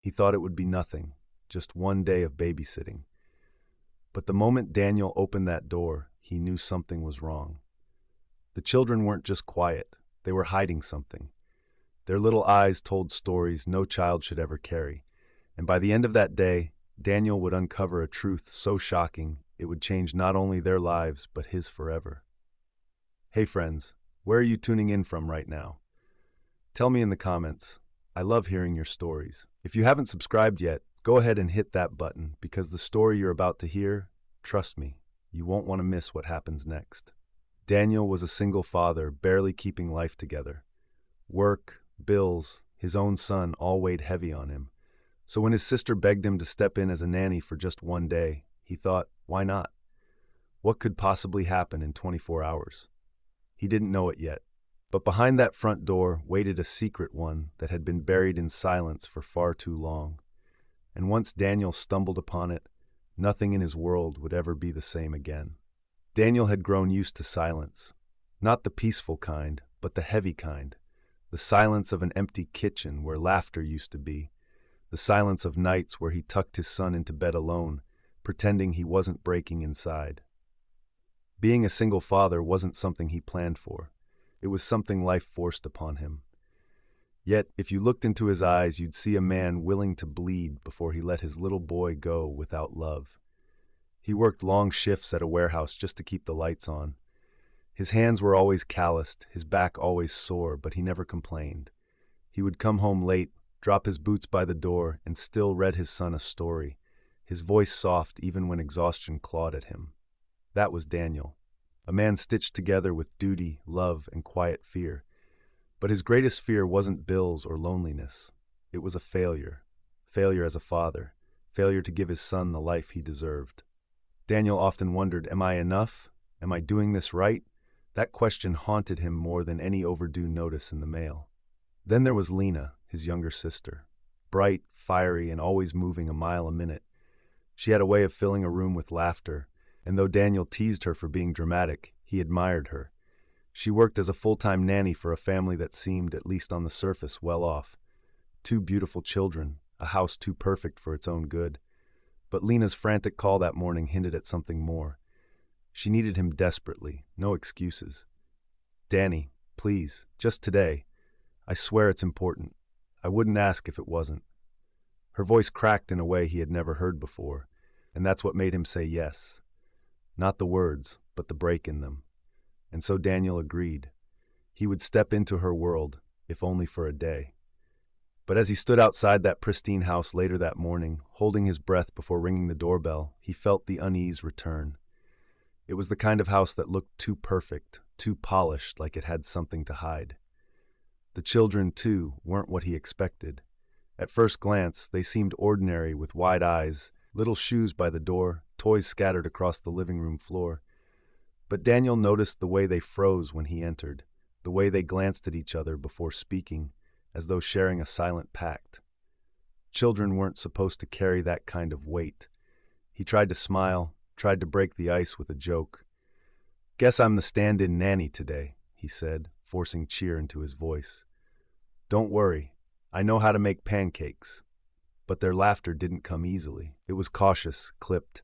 He thought it would be nothing, just one day of babysitting. But the moment Daniel opened that door, he knew something was wrong. The children weren't just quiet, they were hiding something. Their little eyes told stories no child should ever carry. And by the end of that day, Daniel would uncover a truth so shocking it would change not only their lives, but his forever. Hey friends, where are you tuning in from right now? Tell me in the comments. I love hearing your stories. If you haven't subscribed yet, go ahead and hit that button because the story you're about to hear, trust me, you won't want to miss what happens next. Daniel was a single father, barely keeping life together. Work, bills, his own son all weighed heavy on him. So when his sister begged him to step in as a nanny for just one day, he thought, why not? What could possibly happen in 24 hours? He didn't know it yet. But behind that front door waited a secret one that had been buried in silence for far too long. And once Daniel stumbled upon it, nothing in his world would ever be the same again. Daniel had grown used to silence. Not the peaceful kind, but the heavy kind. The silence of an empty kitchen where laughter used to be. The silence of nights where he tucked his son into bed alone, pretending he wasn't breaking inside. Being a single father wasn't something he planned for. It was something life forced upon him. Yet, if you looked into his eyes, you'd see a man willing to bleed before he let his little boy go without love. He worked long shifts at a warehouse just to keep the lights on. His hands were always calloused, his back always sore, but he never complained. He would come home late, drop his boots by the door, and still read his son a story, his voice soft even when exhaustion clawed at him. That was Daniel, a man stitched together with duty, love, and quiet fear. But his greatest fear wasn't bills or loneliness. It was a failure. Failure as a father. Failure to give his son the life he deserved. Daniel often wondered, am I enough? Am I doing this right? That question haunted him more than any overdue notice in the mail. Then there was Lena, his younger sister. Bright, fiery, and always moving a mile a minute. She had a way of filling a room with laughter, and though Daniel teased her for being dramatic, he admired her. She worked as a full-time nanny for a family that seemed, at least on the surface, well off. 2 beautiful children, a house too perfect for its own good. But Lena's frantic call that morning hinted at something more. She needed him desperately, no excuses. Danny, please, just today. I swear it's important. I wouldn't ask if it wasn't. Her voice cracked in a way he had never heard before, and that's what made him say yes. Not the words, but the break in them. And so Daniel agreed. He would step into her world, if only for a day. But as he stood outside that pristine house later that morning, holding his breath before ringing the doorbell, he felt the unease return. It was the kind of house that looked too perfect, too polished, like it had something to hide. The children, too, weren't what he expected. At first glance, they seemed ordinary with wide eyes, little shoes by the door, toys scattered across the living room floor. But Daniel noticed the way they froze when he entered, the way they glanced at each other before speaking, as though sharing a silent pact. Children weren't supposed to carry that kind of weight. He tried to smile, tried to break the ice with a joke. "Guess I'm the stand-in nanny today," he said, forcing cheer into his voice. "Don't worry, I know how to make pancakes." But their laughter didn't come easily. It was cautious, clipped.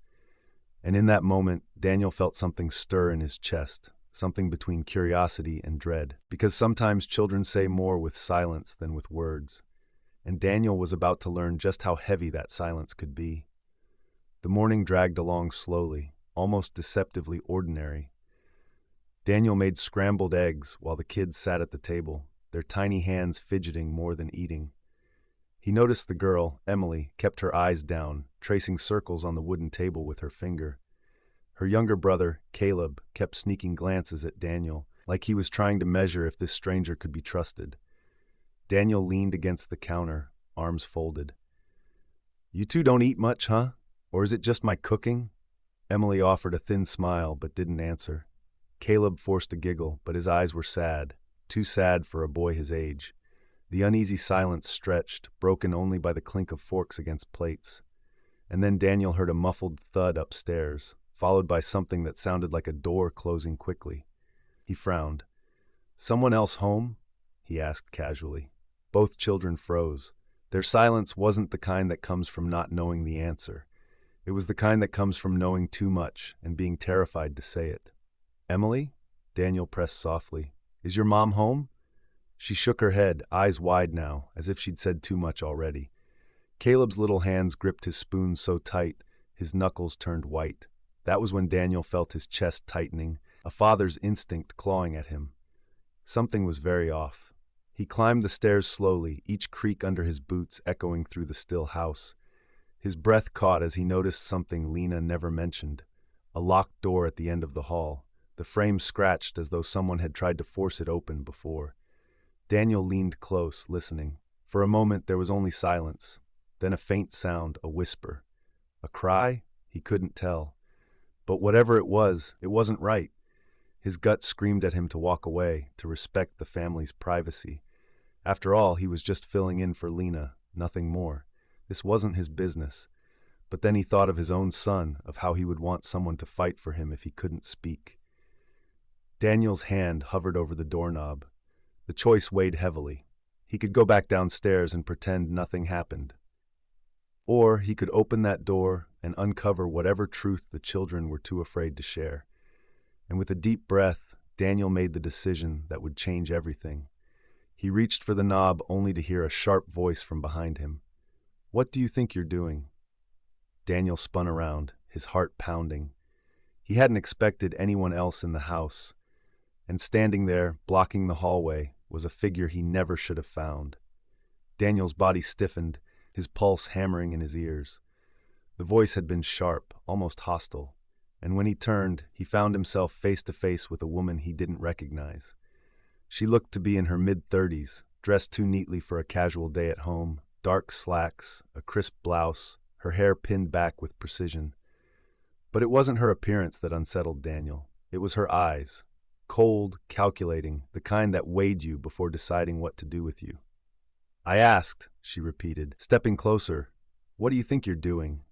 And in that moment, Daniel felt something stir in his chest, something between curiosity and dread, because sometimes children say more with silence than with words. And Daniel was about to learn just how heavy that silence could be. The morning dragged along slowly, almost deceptively ordinary. Daniel made scrambled eggs while the kids sat at the table, their tiny hands fidgeting more than eating. He noticed the girl, Emily, kept her eyes down, tracing circles on the wooden table with her finger. Her younger brother, Caleb, kept sneaking glances at Daniel, like he was trying to measure if this stranger could be trusted. Daniel leaned against the counter, arms folded. "You two don't eat much, huh? Or is it just my cooking?" Emily offered a thin smile but didn't answer. Caleb forced a giggle, but his eyes were sad, too sad for a boy his age. The uneasy silence stretched, broken only by the clink of forks against plates. And then Daniel heard a muffled thud upstairs, followed by something that sounded like a door closing quickly. He frowned. "Someone else home?" he asked casually. Both children froze. Their silence wasn't the kind that comes from not knowing the answer. It was the kind that comes from knowing too much and being terrified to say it. "Emily?" Daniel pressed softly. "Is your mom home?" She shook her head, eyes wide now, as if she'd said too much already. Caleb's little hands gripped his spoon so tight, his knuckles turned white. That was when Daniel felt his chest tightening, a father's instinct clawing at him. Something was very off. He climbed the stairs slowly, each creak under his boots echoing through the still house. His breath caught as he noticed something Lena never mentioned, a locked door at the end of the hall, the frame scratched as though someone had tried to force it open before. Daniel leaned close, listening. For a moment there was only silence, then a faint sound, a whisper. A cry? He couldn't tell. But whatever it wasn't right. His gut screamed at him to walk away, to respect the family's privacy. After all, he was just filling in for Lena, nothing more. This wasn't his business. But then he thought of his own son, of how he would want someone to fight for him if he couldn't speak. Daniel's hand hovered over the doorknob. The choice weighed heavily. He could go back downstairs and pretend nothing happened. Or he could open that door and uncover whatever truth the children were too afraid to share. And with a deep breath, Daniel made the decision that would change everything. He reached for the knob only to hear a sharp voice from behind him. "What do you think you're doing?" Daniel spun around, his heart pounding. He hadn't expected anyone else in the house, and standing there, blocking the hallway, was a figure he never should have found. Daniel's body stiffened, his pulse hammering in his ears. The voice had been sharp, almost hostile, and when he turned, he found himself face to face with a woman he didn't recognize. She looked to be in her mid-30s, dressed too neatly for a casual day at home, dark slacks, a crisp blouse, her hair pinned back with precision. But it wasn't her appearance that unsettled Daniel. It was her eyes, cold, calculating, the kind that weighed you before deciding what to do with you. "I asked," she repeated, stepping closer, "what do you think you're doing?"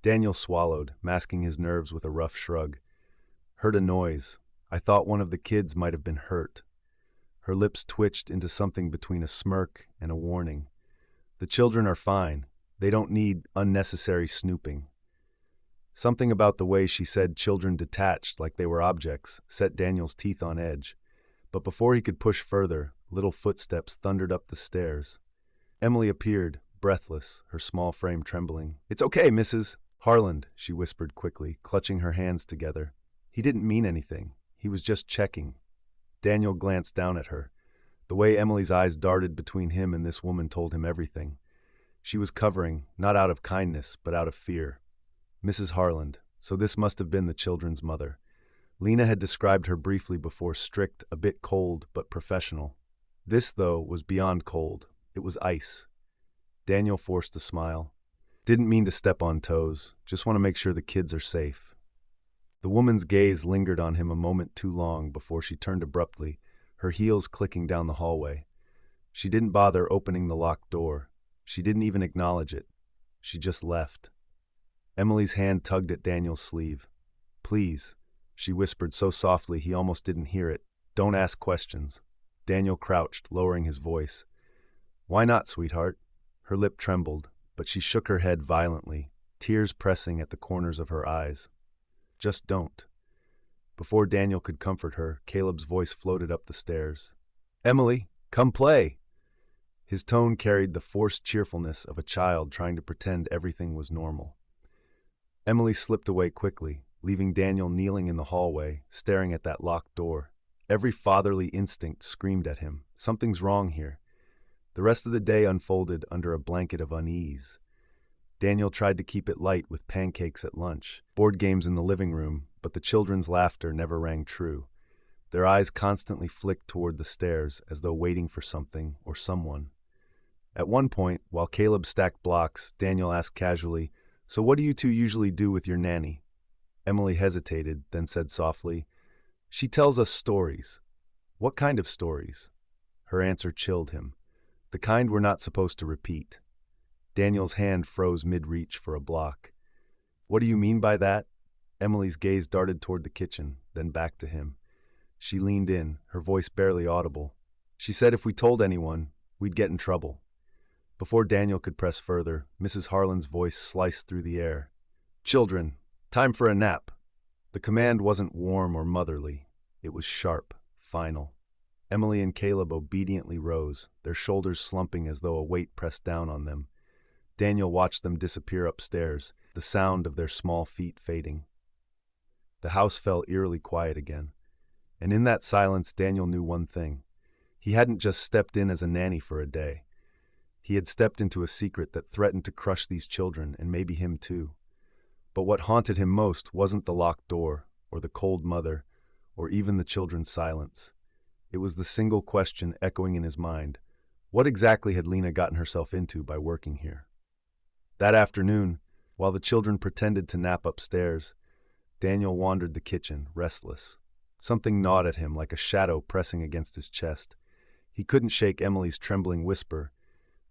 Daniel swallowed, masking his nerves with a rough shrug. "Heard a noise. I thought one of the kids might have been hurt." Her lips twitched into something between a smirk and a warning. "The children are fine. They don't need unnecessary snooping." Something about the way she said children detached like they were objects set Daniel's teeth on edge. But before he could push further, little footsteps thundered up the stairs. Emily appeared, breathless, her small frame trembling. "It's okay, Mrs. Harland," she whispered quickly, clutching her hands together. He didn't mean anything. He was just checking. Daniel glanced down at her. The way Emily's eyes darted between him and this woman told him everything. She was covering, not out of kindness, but out of fear. Mrs. Harland, so this must have been the children's mother. Lena had described her briefly before, strict, a bit cold, but professional. This, though, was beyond cold. It was ice. Daniel forced a smile. "Didn't mean to step on toes. Just want to make sure the kids are safe." The woman's gaze lingered on him a moment too long before she turned abruptly, her heels clicking down the hallway. She didn't bother opening the locked door. She didn't even acknowledge it. She just left. Emily's hand tugged at Daniel's sleeve. "Please," she whispered so softly he almost didn't hear it. "Don't ask questions." Daniel crouched, lowering his voice. "Why not, sweetheart?" Her lip trembled, but she shook her head violently, tears pressing at the corners of her eyes. "Just don't." Before Daniel could comfort her, Caleb's voice floated up the stairs. "Emily, come play!" His tone carried the forced cheerfulness of a child trying to pretend everything was normal. Emily slipped away quickly, leaving Daniel kneeling in the hallway, staring at that locked door. Every fatherly instinct screamed at him. Something's wrong here. The rest of the day unfolded under a blanket of unease. Daniel tried to keep it light with pancakes at lunch, board games in the living room, but the children's laughter never rang true. Their eyes constantly flicked toward the stairs as though waiting for something or someone. At one point, while Caleb stacked blocks, Daniel asked casually, "So what do you two usually do with your nanny?" Emily hesitated, then said softly, "She tells us stories." "What kind of stories?" Her answer chilled him. "The kind we're not supposed to repeat." Daniel's hand froze mid-reach for a block. "What do you mean by that?" Emily's gaze darted toward the kitchen, then back to him. She leaned in, her voice barely audible. "She said if we told anyone, we'd get in trouble." Before Daniel could press further, Mrs. Harlan's voice sliced through the air. "Children, time for a nap." The command wasn't warm or motherly. It was sharp, final. Emily and Caleb obediently rose, their shoulders slumping as though a weight pressed down on them. Daniel watched them disappear upstairs, the sound of their small feet fading. The house fell eerily quiet again. And in that silence, Daniel knew one thing. He hadn't just stepped in as a nanny for a day. He had stepped into a secret that threatened to crush these children, and maybe him too. But what haunted him most wasn't the locked door, or the cold mother, or even the children's silence. It was the single question echoing in his mind. What exactly had Lena gotten herself into by working here? That afternoon, while the children pretended to nap upstairs, Daniel wandered the kitchen, restless. Something gnawed at him like a shadow pressing against his chest. He couldn't shake Emily's trembling whisper.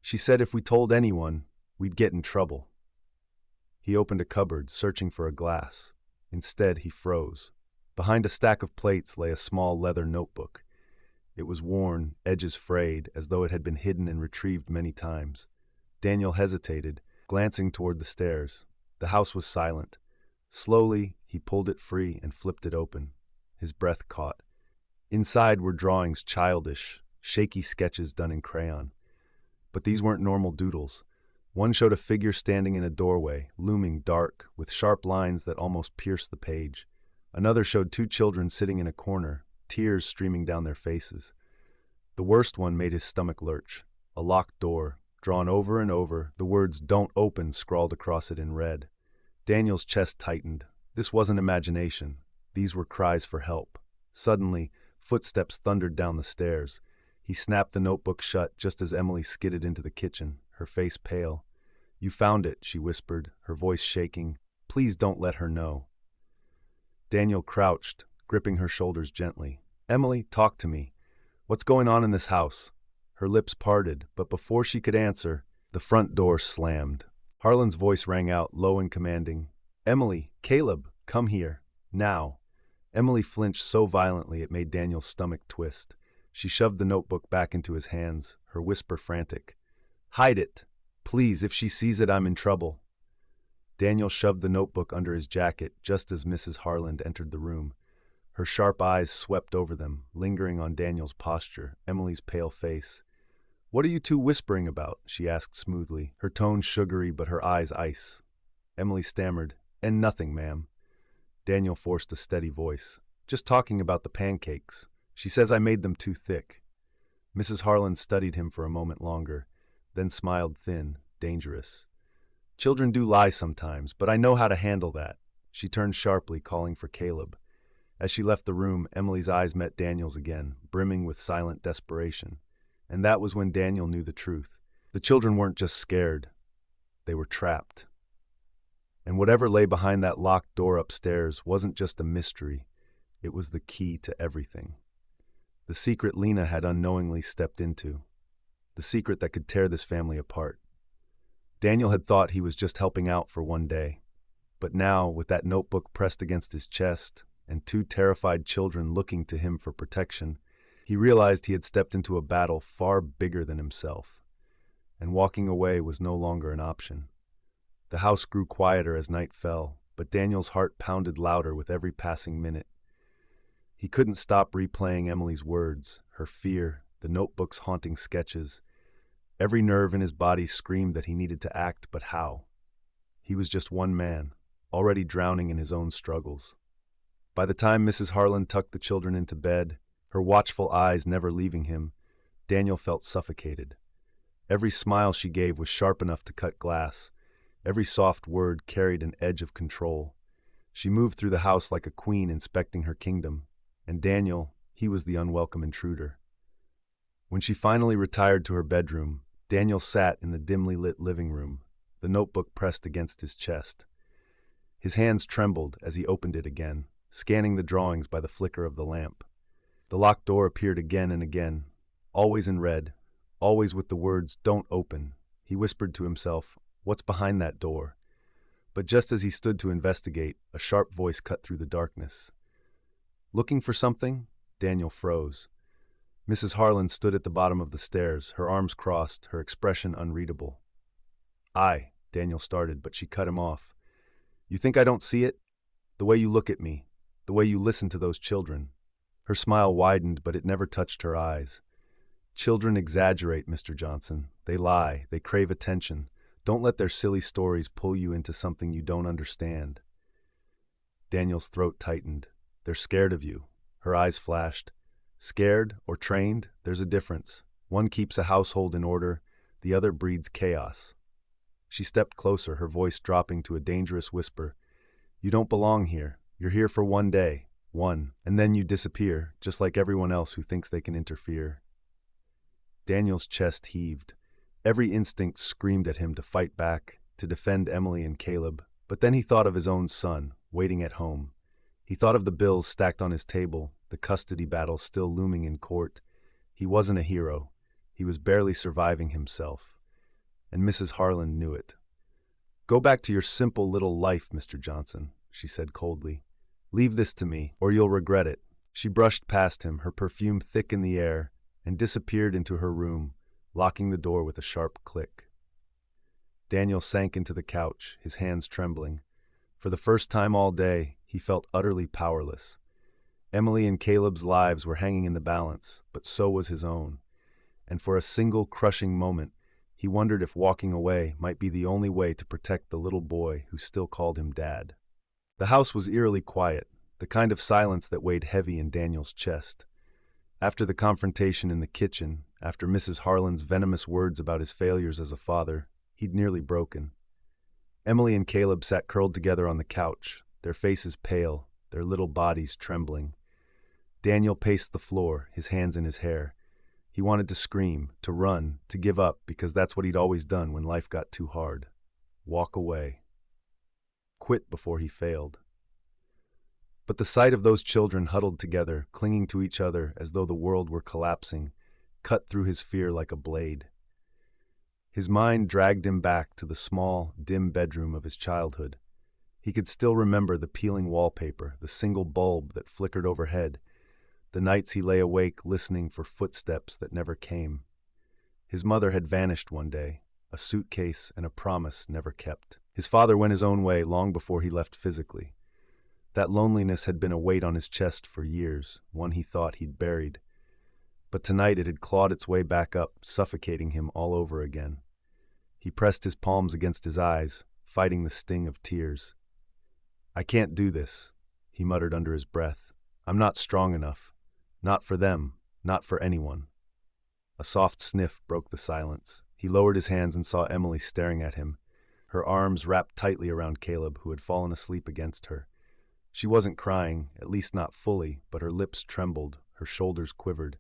She said if we told anyone, we'd get in trouble. He opened a cupboard, searching for a glass. Instead, he froze. Behind a stack of plates lay a small leather notebook. It was worn, edges frayed, as though it had been hidden and retrieved many times. Daniel hesitated, glancing toward the stairs. The house was silent. Slowly, he pulled it free and flipped it open. His breath caught. Inside were drawings, childish, shaky sketches done in crayon. But these weren't normal doodles. One showed a figure standing in a doorway, looming dark, with sharp lines that almost pierced the page. Another showed two children sitting in a corner, tears streaming down their faces. The worst one made his stomach lurch. A locked door, drawn over and over, the words "Don't open" scrawled across it in red. Daniel's chest tightened. This wasn't imagination. These were cries for help. Suddenly, footsteps thundered down the stairs. He snapped the notebook shut just as Emily skidded into the kitchen, her face pale. "You found it," she whispered, her voice shaking. "Please don't let her know." Daniel crouched, gripping her shoulders gently. "Emily, talk to me. What's going on in this house?" Her lips parted, but before she could answer, the front door slammed. Harlan's voice rang out, low and commanding. "Emily, Caleb, come here. Now." Emily flinched so violently it made Daniel's stomach twist. She shoved the notebook back into his hands, her whisper frantic. "Hide it. Please, if she sees it, I'm in trouble." Daniel shoved the notebook under his jacket just as Mrs. Harlan entered the room. Her sharp eyes swept over them, lingering on Daniel's posture, Emily's pale face. "What are you two whispering about?" she asked smoothly, her tone sugary but her eyes ice. Emily stammered, "And nothing, ma'am." Daniel forced a steady voice. "Just talking about the pancakes. She says I made them too thick." Mrs. Harlan studied him for a moment longer, then smiled thin, dangerous. "Children do lie sometimes, but I know how to handle that." She turned sharply, calling for Caleb. As she left the room, Emily's eyes met Daniel's again, brimming with silent desperation. And that was when Daniel knew the truth. The children weren't just scared. They were trapped. And whatever lay behind that locked door upstairs wasn't just a mystery. It was the key to everything. The secret Lena had unknowingly stepped into. The secret that could tear this family apart. Daniel had thought he was just helping out for one day. But now, with that notebook pressed against his chest, and two terrified children looking to him for protection, he realized he had stepped into a battle far bigger than himself. And walking away was no longer an option. The house grew quieter as night fell, but Daniel's heart pounded louder with every passing minute. He couldn't stop replaying Emily's words, her fear, the notebook's haunting sketches. Every nerve in his body screamed that he needed to act, but how? He was just one man, already drowning in his own struggles. By the time Mrs. Harlan tucked the children into bed, her watchful eyes never leaving him, Daniel felt suffocated. Every smile she gave was sharp enough to cut glass. Every soft word carried an edge of control. She moved through the house like a queen inspecting her kingdom, and Daniel, he was the unwelcome intruder. When she finally retired to her bedroom, Daniel sat in the dimly lit living room, the notebook pressed against his chest. His hands trembled as he opened it again, scanning the drawings by the flicker of the lamp. The locked door appeared again and again, always in red, always with the words, "Don't open." He whispered to himself, "What's behind that door?" But just as he stood to investigate, a sharp voice cut through the darkness. "Looking for something?" Daniel froze. Mrs. Harlan stood at the bottom of the stairs, her arms crossed, her expression unreadable. Daniel started, but she cut him off. You think I don't see it? The way you look at me, the way you listen to those children. Her smile widened, but it never touched her eyes. Children exaggerate, Mr. Johnson. They lie, they crave attention. Don't let their silly stories pull you into something you don't understand. Daniel's throat tightened. They're scared of you. Her eyes flashed. Scared or trained, there's a difference. One keeps a household in order, the other breeds chaos. She stepped closer, her voice dropping to a dangerous whisper. You don't belong here. You're here for one day, and then you disappear, just like everyone else who thinks they can interfere. Daniel's chest heaved. Every instinct screamed at him to fight back, to defend Emily and Caleb, but then he thought of his own son, waiting at home. He thought of the bills stacked on his table, the custody battle still looming in court. He wasn't a hero. He was barely surviving himself. And Mrs. Harlan knew it. Go back to your simple little life, Mr. Johnson, she said coldly. Leave this to me, or you'll regret it. She brushed past him, her perfume thick in the air, and disappeared into her room, locking the door with a sharp click. Daniel sank into the couch, his hands trembling. For the first time all day, he felt utterly powerless. Emily and Caleb's lives were hanging in the balance, but so was his own. And for a single crushing moment, he wondered if walking away might be the only way to protect the little boy who still called him Dad. The house was eerily quiet, the kind of silence that weighed heavy in Daniel's chest. After the confrontation in the kitchen, after Mrs. Harlan's venomous words about his failures as a father, he'd nearly broken. Emily and Caleb sat curled together on the couch, their faces pale, their little bodies trembling. Daniel paced the floor, his hands in his hair. He wanted to scream, to run, to give up, because that's what he'd always done when life got too hard. Walk away. Quit before he failed. But the sight of those children huddled together, clinging to each other as though the world were collapsing, cut through his fear like a blade. His mind dragged him back to the small, dim bedroom of his childhood. He could still remember the peeling wallpaper, the single bulb that flickered overhead, the nights he lay awake listening for footsteps that never came. His mother had vanished one day, a suitcase and a promise never kept. His father went his own way long before he left physically. That loneliness had been a weight on his chest for years, one he thought he'd buried. But tonight it had clawed its way back up, suffocating him all over again. He pressed his palms against his eyes, fighting the sting of tears. I can't do this, he muttered under his breath. I'm not strong enough. Not for them, not for anyone. A soft sniff broke the silence. He lowered his hands and saw Emily staring at him, her arms wrapped tightly around Caleb, who had fallen asleep against her. She wasn't crying, at least not fully, but her lips trembled, her shoulders quivered.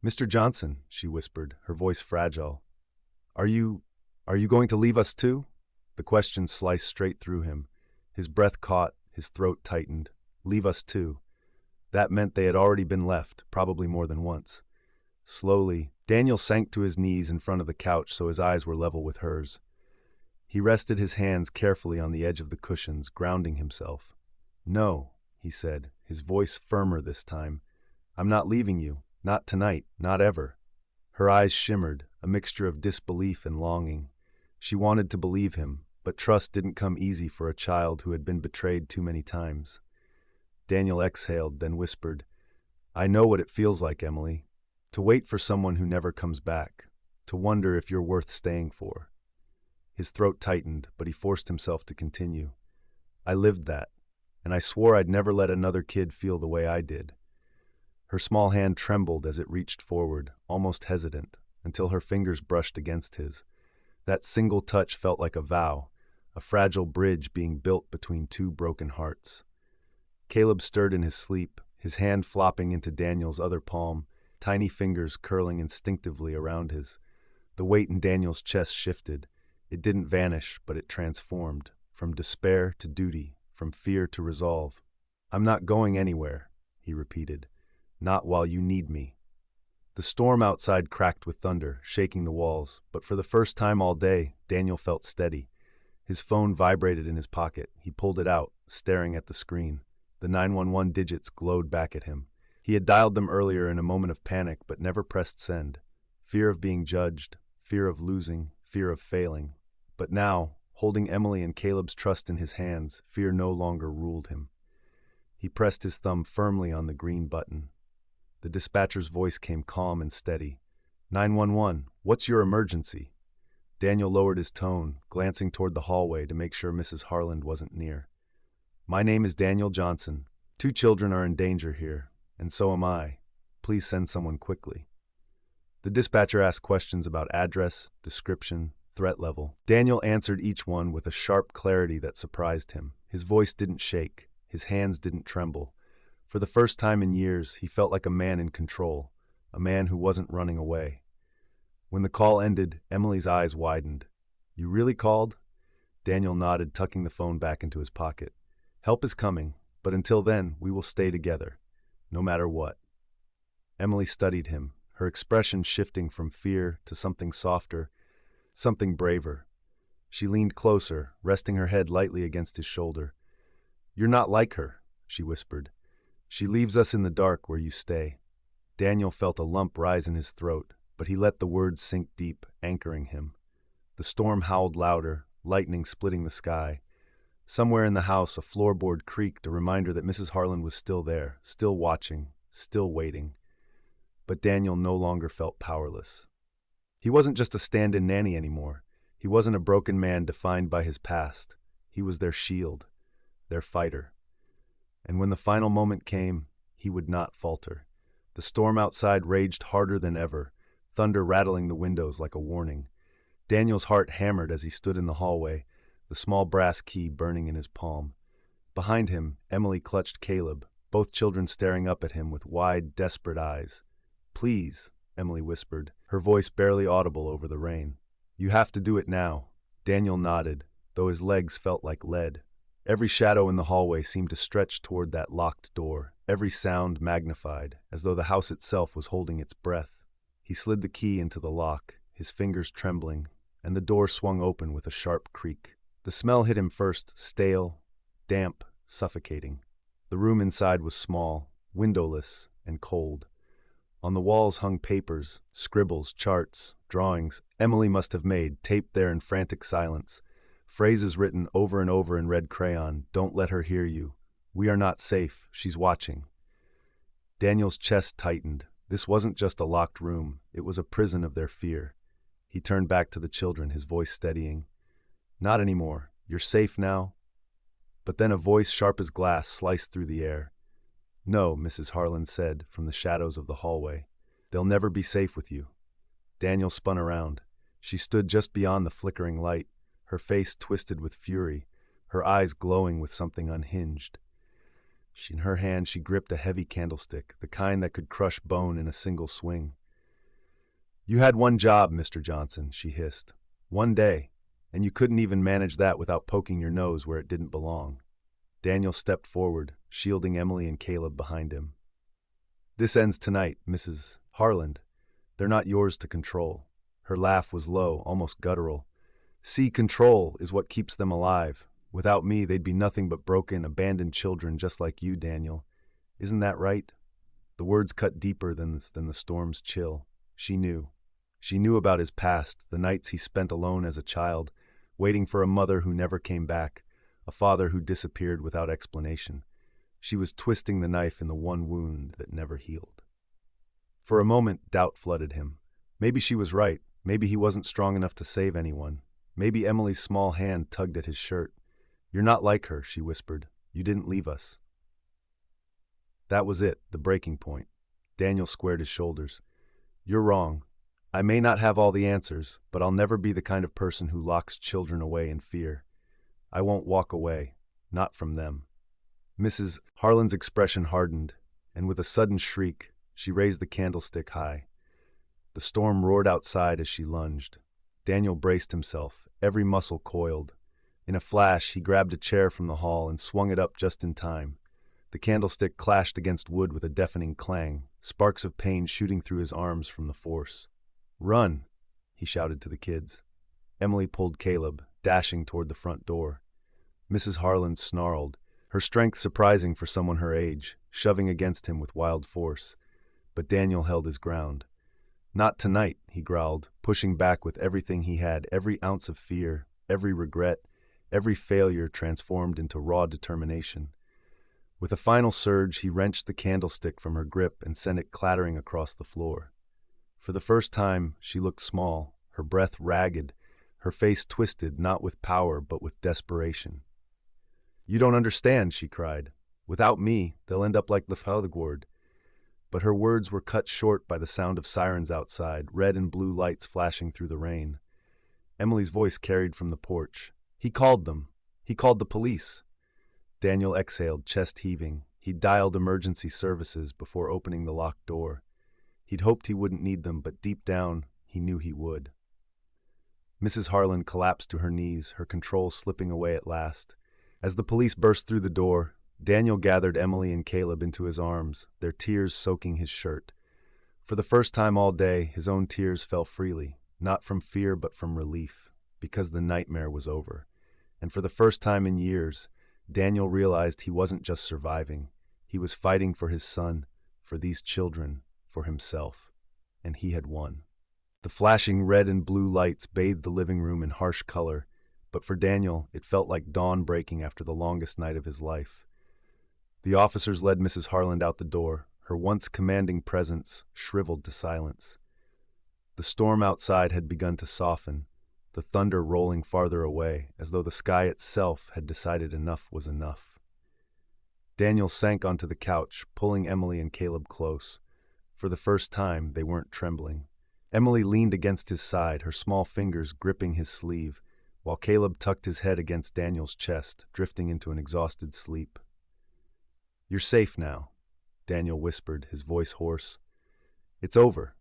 Mr. Johnson, she whispered, her voice fragile. Are you going to leave us too? The question sliced straight through him. His breath caught, his throat tightened. Leave us too. That meant they had already been left, probably more than once. Slowly, Daniel sank to his knees in front of the couch so his eyes were level with hers. He rested his hands carefully on the edge of the cushions, grounding himself. No, he said, his voice firmer this time. I'm not leaving you. Not tonight. Not ever. Her eyes shimmered, a mixture of disbelief and longing. She wanted to believe him, but trust didn't come easy for a child who had been betrayed too many times. Daniel exhaled, then whispered, I know what it feels like, Emily. To wait for someone who never comes back. To wonder if you're worth staying for. His throat tightened, but he forced himself to continue. I lived that, and I swore I'd never let another kid feel the way I did. Her small hand trembled as it reached forward, almost hesitant, until her fingers brushed against his. That single touch felt like a vow, a fragile bridge being built between two broken hearts. Caleb stirred in his sleep, his hand flopping into Daniel's other palm, tiny fingers curling instinctively around his. The weight in Daniel's chest shifted. It didn't vanish, but it transformed, from despair to duty, from fear to resolve. I'm not going anywhere, he repeated. Not while you need me. The storm outside cracked with thunder, shaking the walls, but for the first time all day, Daniel felt steady. His phone vibrated in his pocket. He pulled it out, staring at the screen. The 911 digits glowed back at him. He had dialed them earlier in a moment of panic but never pressed send. Fear of being judged, fear of losing, fear of failing. But now, holding Emily and Caleb's trust in his hands, fear no longer ruled him. He pressed his thumb firmly on the green button. The dispatcher's voice came calm and steady. 911, what's your emergency? Daniel lowered his tone, glancing toward the hallway to make sure Mrs. Harland wasn't near. My name is Daniel Johnson. 2 children are in danger here, and so am I. Please send someone quickly. The dispatcher asked questions about address, description, threat level. Daniel answered each one with a sharp clarity that surprised him. His voice didn't shake. His hands didn't tremble. For the first time in years, he felt like a man in control, a man who wasn't running away. When the call ended, Emily's eyes widened. You really called? Daniel nodded, tucking the phone back into his pocket. Help is coming, but until then, we will stay together, no matter what. Emily studied him, her expression shifting from fear to something softer, something braver. She leaned closer, resting her head lightly against his shoulder. You're not like her, she whispered. She leaves us in the dark where you stay. Daniel felt a lump rise in his throat, but he let the words sink deep, anchoring him. The storm howled louder, lightning splitting the sky. Somewhere in the house, a floorboard creaked, a reminder that Mrs. Harland was still there, still watching, still waiting. But Daniel no longer felt powerless. He wasn't just a stand-in nanny anymore. He wasn't a broken man defined by his past. He was their shield, their fighter. And when the final moment came, he would not falter. The storm outside raged harder than ever, thunder rattling the windows like a warning. Daniel's heart hammered as he stood in the hallway, the small brass key burning in his palm. Behind him, Emily clutched Caleb, both children staring up at him with wide, desperate eyes. Please, Emily whispered, her voice barely audible over the rain. You have to do it now. Daniel nodded, though his legs felt like lead. Every shadow in the hallway seemed to stretch toward that locked door, every sound magnified, as though the house itself was holding its breath. He slid the key into the lock, his fingers trembling, and the door swung open with a sharp creak. The smell hit him first, stale, damp, suffocating. The room inside was small, windowless, and cold. On the walls hung papers, scribbles, charts, drawings Emily must have made, taped there in frantic silence. Phrases written over and over in red crayon. Don't let her hear you. We are not safe. She's watching. Daniel's chest tightened. This wasn't just a locked room. It was a prison of their fear. He turned back to the children, his voice steadying. Not anymore. You're safe now. But then a voice sharp as glass sliced through the air. No, Mrs. Harland said from the shadows of the hallway. They'll never be safe with you. Daniel spun around. She stood just beyond the flickering light, her face twisted with fury, her eyes glowing with something unhinged. In her hand she gripped a heavy candlestick, the kind that could crush bone in a single swing. You had one job, Mr. Johnson, she hissed. One day, and you couldn't even manage that without poking your nose where it didn't belong. Daniel stepped forward, shielding Emily and Caleb behind him. This ends tonight, Mrs. Harland. They're not yours to control. Her laugh was low, almost guttural. See, control is what keeps them alive. Without me, they'd be nothing but broken, abandoned children just like you, Daniel. Isn't that right? The words cut deeper than the storm's chill. She knew. She knew about his past, the nights he spent alone as a child, waiting for a mother who never came back, a father who disappeared without explanation. She was twisting the knife in the one wound that never healed. For a moment, doubt flooded him. Maybe she was right. Maybe he wasn't strong enough to save anyone. Maybe Emily's small hand tugged at his shirt. You're not like her, she whispered. You didn't leave us. That was it, the breaking point. Daniel squared his shoulders. You're wrong. I may not have all the answers, but I'll never be the kind of person who locks children away in fear. I won't walk away, not from them. Mrs. Harland's expression hardened, and with a sudden shriek, she raised the candlestick high. The storm roared outside as she lunged. Daniel braced himself, every muscle coiled. In a flash, he grabbed a chair from the hall and swung it up just in time. The candlestick clashed against wood with a deafening clang, sparks of pain shooting through his arms from the force. Run, he shouted to the kids. Emily pulled Caleb, dashing toward the front door. Mrs. Harland snarled, her strength surprising for someone her age, shoving against him with wild force. But Daniel held his ground. "Not tonight," he growled, pushing back with everything he had, every ounce of fear, every regret, every failure transformed into raw determination. With a final surge, he wrenched the candlestick from her grip and sent it clattering across the floor. For the first time, she looked small, her breath ragged, her face twisted not with power but with desperation. "You don't understand," she cried. "Without me, they'll end up like Lefhaldegward." But her words were cut short by the sound of sirens outside, red and blue lights flashing through the rain. Emily's voice carried from the porch. "He called them. He called the police." Daniel exhaled, chest heaving. He dialed emergency services before opening the locked door. He'd hoped he wouldn't need them, but deep down, he knew he would. Mrs. Harlan collapsed to her knees, her control slipping away at last. As the police burst through the door, Daniel gathered Emily and Caleb into his arms, their tears soaking his shirt. For the first time all day, his own tears fell freely, not from fear but from relief, because the nightmare was over. And for the first time in years, Daniel realized he wasn't just surviving. He was fighting for his son, for these children, for himself. And he had won. The flashing red and blue lights bathed the living room in harsh color, but for Daniel, it felt like dawn breaking after the longest night of his life. The officers led Mrs. Harland out the door, her once commanding presence shriveled to silence. The storm outside had begun to soften, the thunder rolling farther away, as though the sky itself had decided enough was enough. Daniel sank onto the couch, pulling Emily and Caleb close. For the first time, they weren't trembling. Emily leaned against his side, her small fingers gripping his sleeve, while Caleb tucked his head against Daniel's chest, drifting into an exhausted sleep. "You're safe now," Daniel whispered, his voice hoarse. "It's over."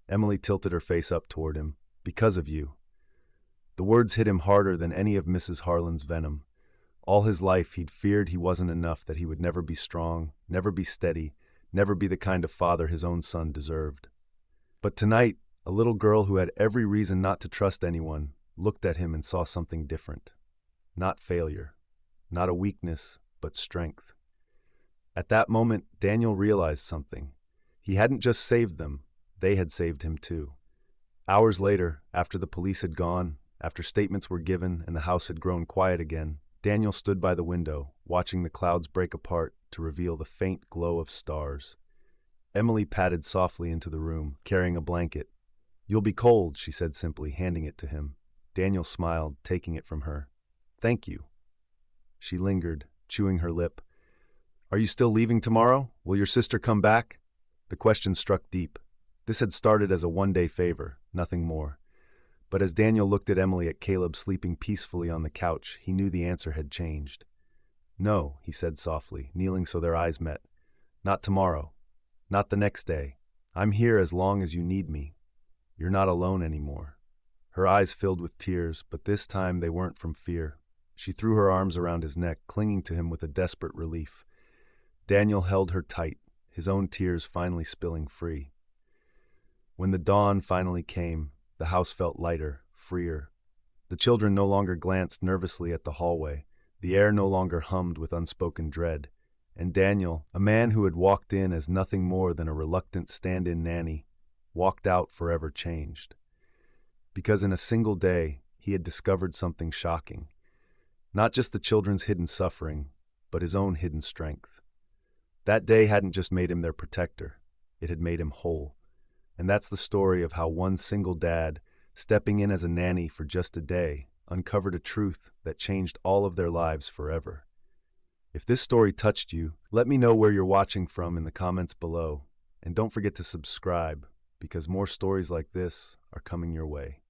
Emily tilted her face up toward him. "Because of you." The words hit him harder than any of Mrs. Harlan's venom. All his life he'd feared he wasn't enough, that he would never be strong, never be steady, never be the kind of father his own son deserved. But tonight, a little girl who had every reason not to trust anyone looked at him and saw something different. Not failure, not a weakness, but strength. At that moment, Daniel realized something. He hadn't just saved them, they had saved him too. Hours later, after the police had gone, after statements were given and the house had grown quiet again, Daniel stood by the window, watching the clouds break apart to reveal the faint glow of stars. Emily padded softly into the room, carrying a blanket. "You'll be cold," she said simply, handing it to him. Daniel smiled, taking it from her. "Thank you." She lingered, chewing her lip. "Are you still leaving tomorrow? Will your sister come back?" The question struck deep. This had started as a one-day favor, nothing more. But as Daniel looked at Emily and Caleb sleeping peacefully on the couch, he knew the answer had changed. "No," he said softly, kneeling so their eyes met. "Not tomorrow. Not the next day. I'm here as long as you need me. You're not alone anymore." Her eyes filled with tears, but this time they weren't from fear. She threw her arms around his neck, clinging to him with a desperate relief. Daniel held her tight, his own tears finally spilling free. When the dawn finally came, the house felt lighter, freer. The children no longer glanced nervously at the hallway. The air no longer hummed with unspoken dread. And Daniel, a man who had walked in as nothing more than a reluctant stand-in nanny, walked out forever changed. Because in a single day, he had discovered something shocking. Not just the children's hidden suffering, but his own hidden strength. That day hadn't just made him their protector, it had made him whole. And that's the story of how one single dad, stepping in as a nanny for just a day, uncovered a truth that changed all of their lives forever. If this story touched you, let me know where you're watching from in the comments below. And don't forget to subscribe, because more stories like this are coming your way.